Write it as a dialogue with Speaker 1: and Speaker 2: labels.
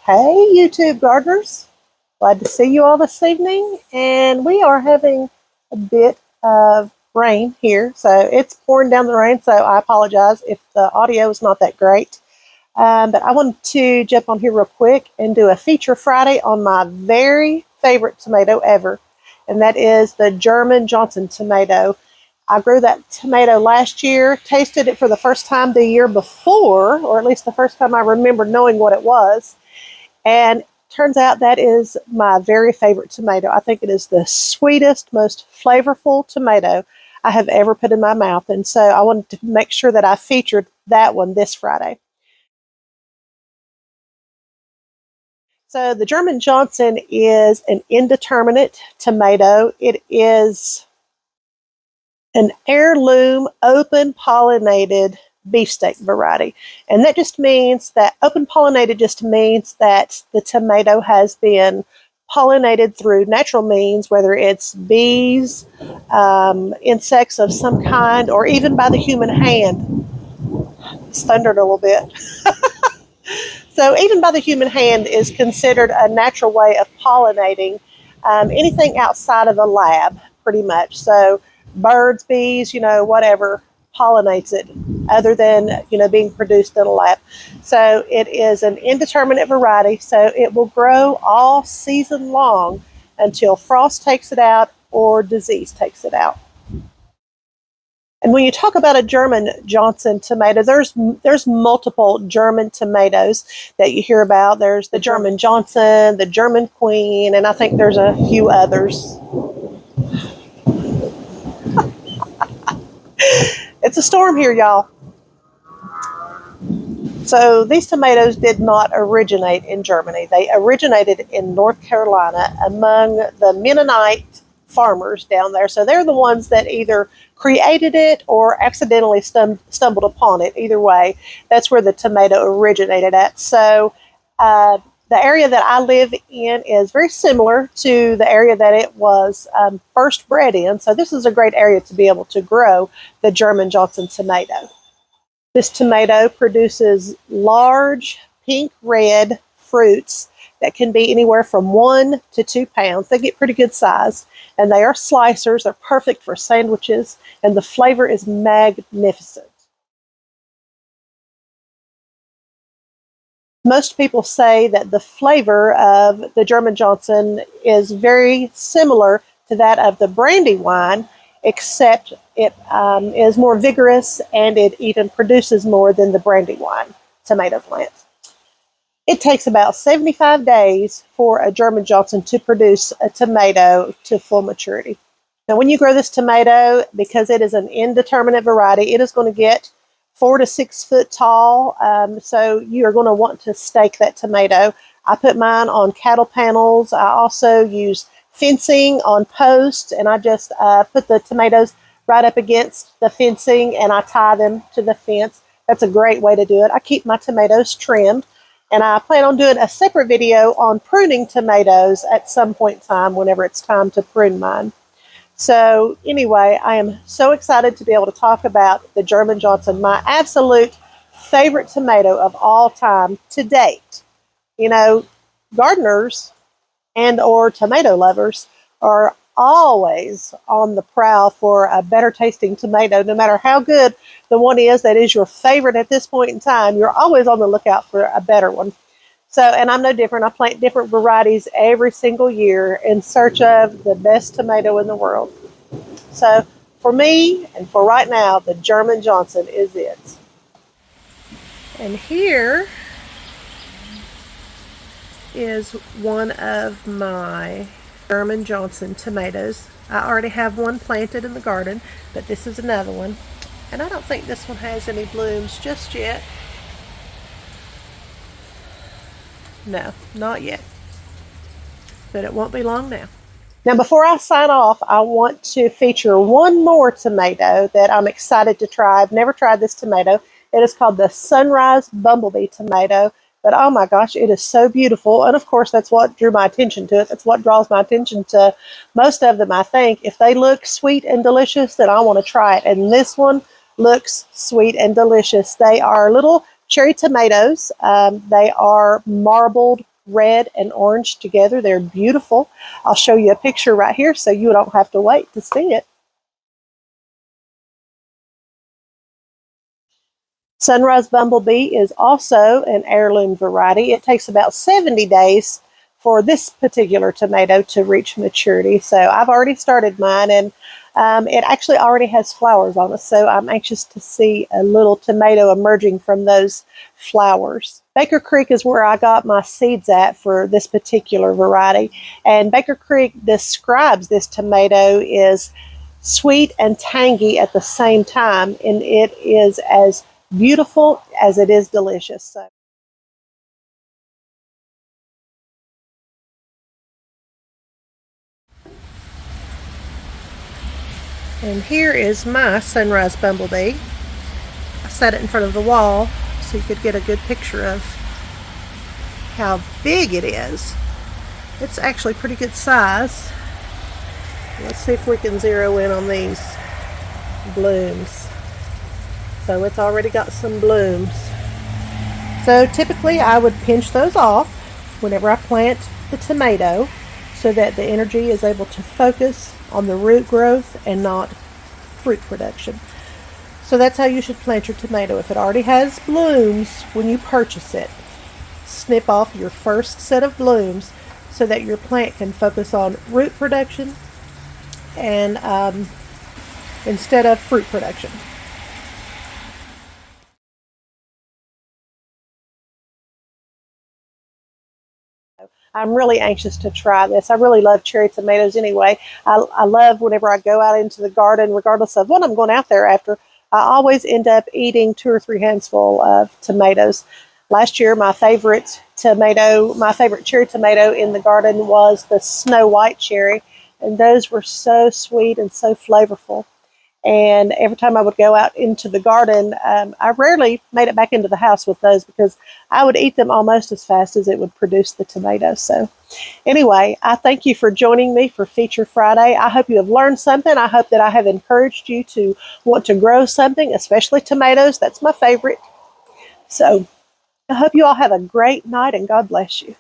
Speaker 1: Hey YouTube gardeners, glad to see you all this evening, and we are having a bit of rain here, so it's pouring down the rain, so I apologize if the audio is not that great, but I wanted to jump on here real quick and do a feature Friday on my very favorite tomato ever, and that is the German Johnson tomato. I grew that tomato last year, tasted it for the first time the year before, or at least the first time I remember knowing what it was. And turns out that is my very favorite tomato. I think it is the sweetest, most flavorful tomato I have ever put in my mouth. And so I wanted to make sure that I featured that one this Friday. So the German Johnson is an indeterminate tomato. It is an heirloom, open pollinated beefsteak variety. And that just means that open pollinated just means that the tomato has been pollinated through natural means, whether it's bees, insects of some kind, or even by the human hand. It's thundered a little bit. So even by the human hand is considered a natural way of pollinating anything outside of a lab, pretty much. So birds, bees, whatever pollinates it other than, being produced in a lab. So it is an indeterminate variety, so it will grow all season long until frost takes it out or disease takes it out. And when you talk about a German Johnson tomato, there's multiple German tomatoes that you hear about. There's the German Johnson, the German Queen, and I think there's a few others. It's a storm here, y'all. So these tomatoes did not originate in Germany. They originated in North Carolina among the Mennonite farmers down there. So they're the ones that either created it or accidentally stumbled upon it. Either way, that's where the tomato originated at. So the area that I live in is very similar to the area that it was first bred in. So this is a great area to be able to grow the German Johnson tomato. This tomato produces large pink-red fruits that can be anywhere from 1 to 2 pounds. They get pretty good size, and they are slicers. They're perfect for sandwiches, and the flavor is magnificent. Most people say that the flavor of the German Johnson is very similar to that of the Brandywine, except it is more vigorous and it even produces more than the Brandywine tomato plant. It takes about 75 days for a German Johnson to produce a tomato to full maturity. Now, when you grow this tomato, because it is an indeterminate variety, it is going to get 4 to 6 foot tall. So you are going to want to stake that tomato. I put mine on cattle panels. I also use fencing on posts, and I just put the tomatoes right up against the fencing and I tie them to the fence. That's a great way to do it. I keep my tomatoes trimmed, and I plan on doing a separate video on pruning tomatoes at some point in time whenever it's time to prune mine. So anyway, I am so excited to be able to talk about the German Johnson, my absolute favorite tomato of all time to date. Gardeners and or tomato lovers are always on the prowl for a better tasting tomato. No matter how good the one is that is your favorite at this point in time, you're always on the lookout for a better one. So, and I'm no different. I plant different varieties every single year in search of the best tomato in the world. So for me, and for right now, the German Johnson is it. And here is one of my German Johnson tomatoes. I already have one planted in the garden, but this is another one. And I don't think this one has any blooms just yet. No, not yet. But it won't be long now. Now, before I sign off, I want to feature one more tomato that I'm excited to try. I've never tried this tomato. It is called the Sunrise Bumblebee tomato. But oh my gosh, it is so beautiful. And of course, that's what drew my attention to it. That's what draws my attention to most of them, I think. If they look sweet and delicious, then I want to try it. And this one looks sweet and delicious. They are little cherry tomatoes. They are marbled red and orange together. They're beautiful. I'll show you a picture right here so you don't have to wait to see it. Sunrise Bumblebee is also an heirloom variety. It takes about 70 days for this particular tomato to reach maturity. So I've already started mine, and it actually already has flowers on it. So I'm anxious to see a little tomato emerging from those flowers. Baker Creek is where I got my seeds at for this particular variety. And Baker Creek describes this tomato as sweet and tangy at the same time, and it is as beautiful as it is delicious. So. And here is my Sunrise Bumblebee. I set it in front of the wall so you could get a good picture of how big it is. It's actually pretty good size. Let's see if we can zero in on these blooms. So it's already got some blooms. So typically I would pinch those off whenever I plant the tomato so that the energy is able to focus on the root growth and not fruit production. So that's how you should plant your tomato. If it already has blooms when you purchase it, snip off your first set of blooms so that your plant can focus on root production and instead of fruit production. I'm really anxious to try this. I really love cherry tomatoes anyway. I love whenever I go out into the garden, regardless of what I'm going out there after, I always end up eating 2 or 3 handfuls of tomatoes. Last year, my favorite cherry tomato in the garden was the Snow White cherry, and those were so sweet and so flavorful. And every time I would go out into the garden, I rarely made it back into the house with those because I would eat them almost as fast as it would produce the tomatoes. So anyway, I thank you for joining me for Feature Friday. I hope you have learned something. I hope that I have encouraged you to want to grow something, especially tomatoes. That's my favorite. So I hope you all have a great night and God bless you.